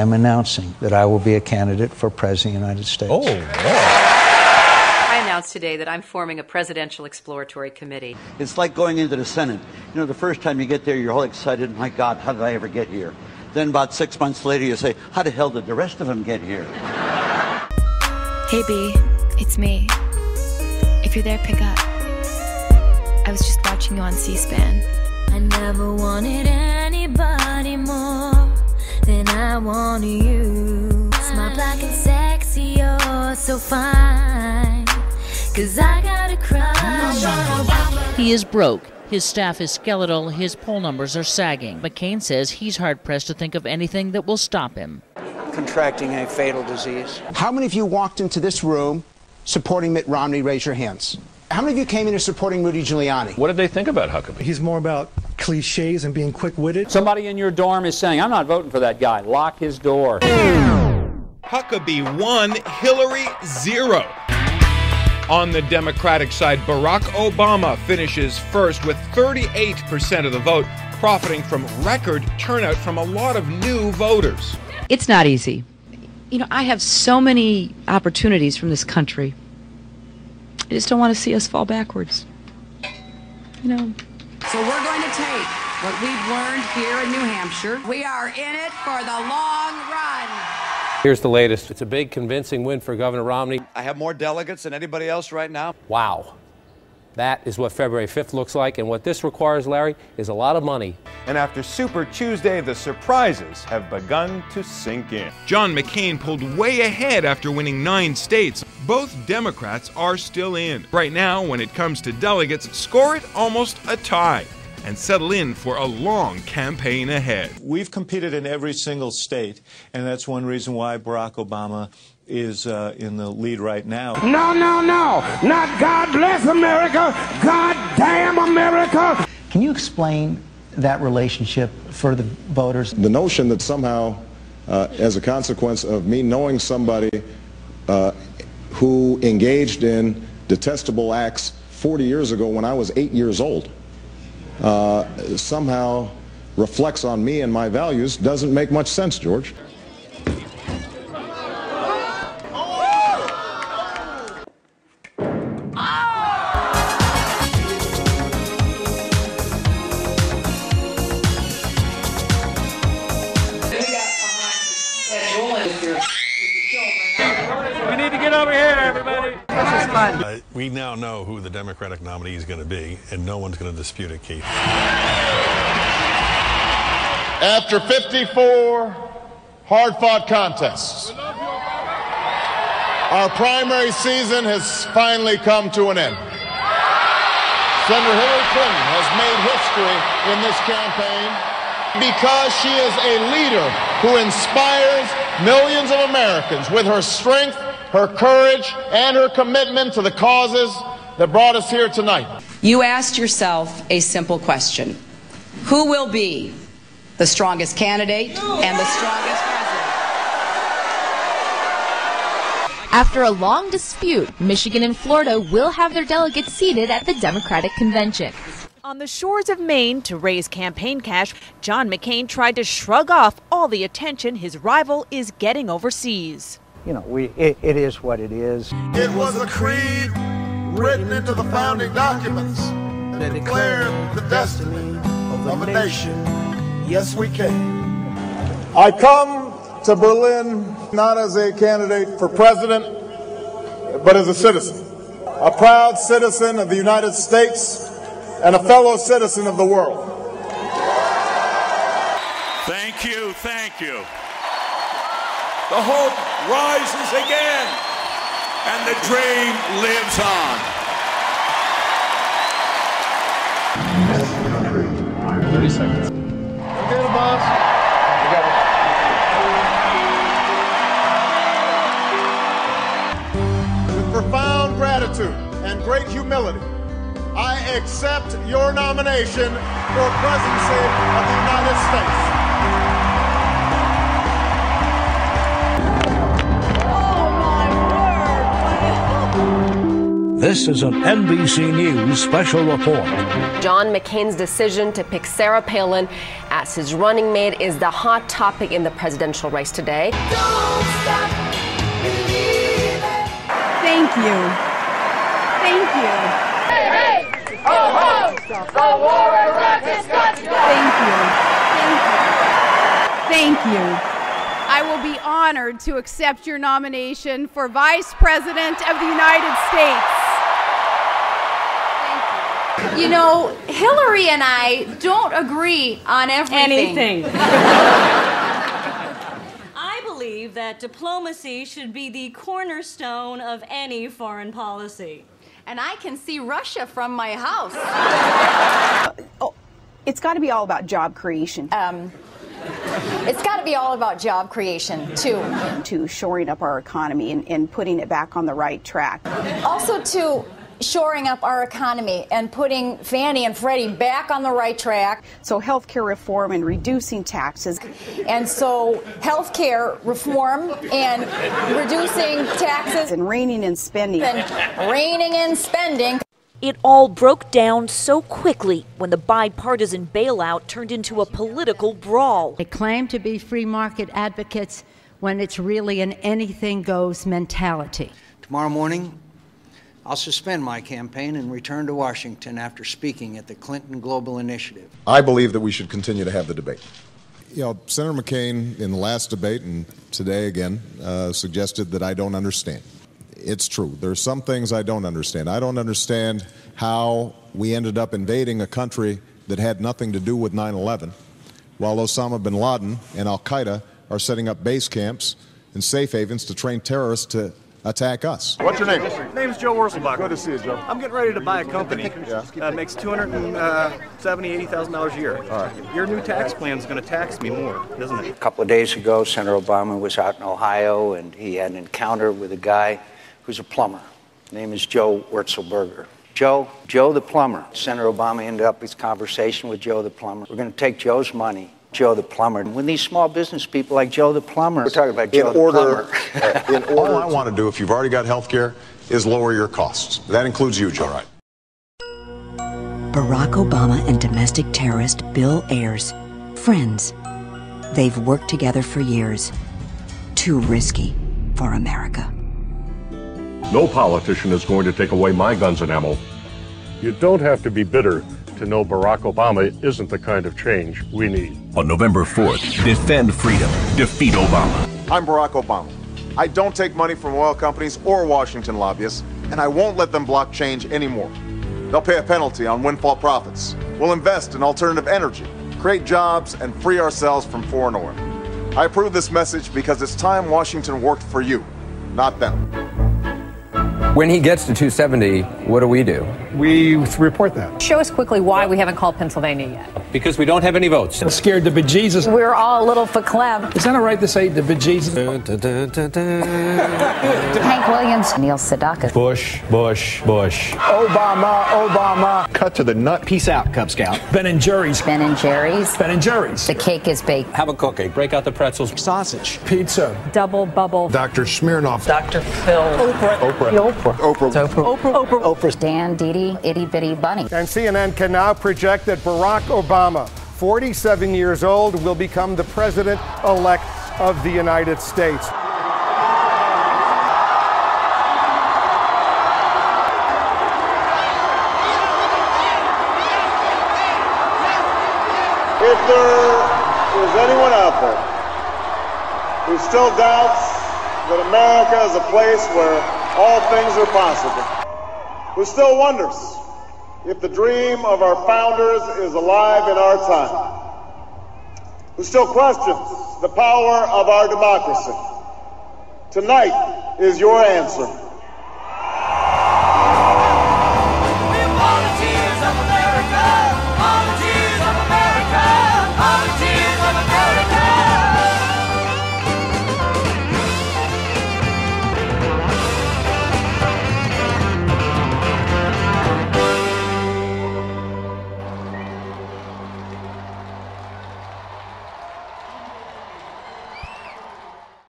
am announcing that I will be a candidate for President of the United States. Oh, yeah. I announced today that I'm forming a presidential exploratory committee. It's like going into the Senate. You know, the first time you get there, you're all excited. My God, how did I ever get here? Then about 6 months later, you say, how the hell did the rest of them get here? Hey, B, it's me. If you're there, pick up. I was just watching you on C-SPAN. I never wanted anybody more than I wanted you. Smile black and sexy, you're so fine. 'Cause I got a crush. He is broke. His staff is skeletal. His poll numbers are sagging. McCain says he's hard-pressed to think of anything that will stop him. Contracting a fatal disease. How many of you walked into this room supporting Mitt Romney? Raise your hands. How many of you came in here supporting Rudy Giuliani? What did they think about Huckabee? He's more about cliches and being quick-witted. Somebody in your dorm is saying, I'm not voting for that guy. Lock his door. Huckabee 1, Hillary 0. On the Democratic side, Barack Obama finishes first with 38% of the vote, profiting from record turnout from a lot of new voters. It's not easy. You know, I have so many opportunities from this country. I just don't want to see us fall backwards. You know. So we're going to take what we've learned here in New Hampshire. We are in it for the long run. Here's the latest. It's a big, convincing win for Governor Romney. I have more delegates than anybody else right now. Wow. That is what February 5th looks like, and what this requires, Larry, is a lot of money. And after Super Tuesday, the surprises have begun to sink in. John McCain pulled way ahead after winning 9 states. Both Democrats are still in. Right now, when it comes to delegates, score it almost a tie and settle in for a long campaign ahead. We've competed in every single state, and that's one reason why Barack Obama is in the lead right now. No, no, no. Not God bless America. God damn America. Can you explain that relationship for the voters? The notion that somehow, as a consequence of me knowing somebody who engaged in detestable acts 40 years ago when I was 8 years old, somehow reflects on me and my values doesn't make much sense, George. We need to get over here, everybody. This is fun. We now know who the Democratic nominee is going to be, and no one's going to dispute it, Keith. After 54 hard-fought contests, our primary season has finally come to an end. Senator Hillary Clinton has made history in this campaign because she is a leader who inspires millions of Americans with her strength, her courage, and her commitment to the causes that brought us here tonight. You asked yourself a simple question. Who will be the strongest candidate and the strongest president? After a long dispute, Michigan and Florida will have their delegates seated at the Democratic convention. On the shores of Maine, to raise campaign cash, John McCain tried to shrug off all the attention his rival is getting overseas. You know, it is what it is. It was a creed written into the founding documents that declared the destiny of a nation. Yes, we can. I come to Berlin not as a candidate for president, but as a citizen. A proud citizen of the United States and a fellow citizen of the world. Thank you, thank you. The hope rises again, and the dream lives on. 30 seconds. Okay, boss. You got it. With profound gratitude and great humility, I accept your nomination for presidency of the United States. This is an NBC News special report. John McCain's decision to pick Sarah Palin as gas. His running mate is the hot topic in the presidential race today. Thank you. Thank you. Hey, hey! Ho, ho! The war in Iraq has got to go! Thank you. Thank you. Thank you. I will be honored to accept your nomination for Vice President of the United States. Thank you. You know, Hillary and I don't agree on everything. I believe that diplomacy should be the cornerstone of any foreign policy. And I can see Russia from my house. It's got to be all about job creation. It's got to be all about job creation, too. To shoring up our economy and putting it back on the right track. Also, to shoring up our economy and putting Fannie and Freddie back on the right track. So health care reform and reducing taxes. And so health care reform and reducing taxes. And reining in spending. And reining in spending. It all broke down so quickly when the bipartisan bailout turned into a political brawl. They claim to be free market advocates when it's really an anything-goes mentality. Tomorrow morning, I'll suspend my campaign and return to Washington after speaking at the Clinton Global Initiative. I believe that we should continue to have the debate. You know, Senator McCain in the last debate and today again suggested that I don't understand. It's true. There are some things I don't understand. I don't understand how we ended up invading a country that had nothing to do with 9/11, while Osama bin Laden and al-Qaeda are setting up base camps and safe havens to train terrorists to attack us. What's your name? My name's Joe Wurzelbach. Good to see you, Joe. I'm getting ready to buy a company that makes $280,000 a year. All right. Your new tax plan is going to tax me more, isn't it? A couple of days ago, Senator Obama was out in Ohio, and he had an encounter with a guy who's a plumber. His name is Joe Wurzelberger. Joe the plumber. Senator Obama ended up his conversation with Joe the plumber. We're going to take Joe's money, Joe the plumber. When these small business people like Joe the plumber, we're talking about Joe the plumber. All I want to do, if you've already got health care, is lower your costs. That includes you, Joe. All right. Barack Obama and domestic terrorist Bill Ayers, friends. They've worked together for years. Too risky for America. No politician is going to take away my guns and ammo. You don't have to be bitter to know Barack Obama isn't the kind of change we need. On November 4th, defend freedom, defeat Obama. I'm Barack Obama. I don't take money from oil companies or Washington lobbyists, and I won't let them block change anymore. They'll pay a penalty on windfall profits. We'll invest in alternative energy, create jobs, and free ourselves from foreign oil. I approve this message because it's time Washington worked for you, not them. When he gets to 270, what do? We report that. Show us quickly why we haven't called Pennsylvania yet. Because we don't have any votes. I'm scared the bejesus. We're all a little verklempt. Is that all right to say the bejesus? Hank Williams, Neil Sedaka. Bush. Obama. Cut to the nut. Peace out, Cub Scout. Ben & Jerry's. Ben & Jerry's. Ben & Jerry's. The cake is baked. Have a cookie. Break out the pretzels. Sausage. Pizza. Double bubble. Dr. Smirnoff. Dr. Phil. Oprah. Dan, Didi, Itty Bitty Bunny. And CNN can now project that Barack Obama, 47 years old, will become the president-elect of the United States. If there is anyone out there who still doubts that America is a place where all things are possible, who still wonders if the dream of our founders is alive in our time, who still questions the power of our democracy, tonight is your answer.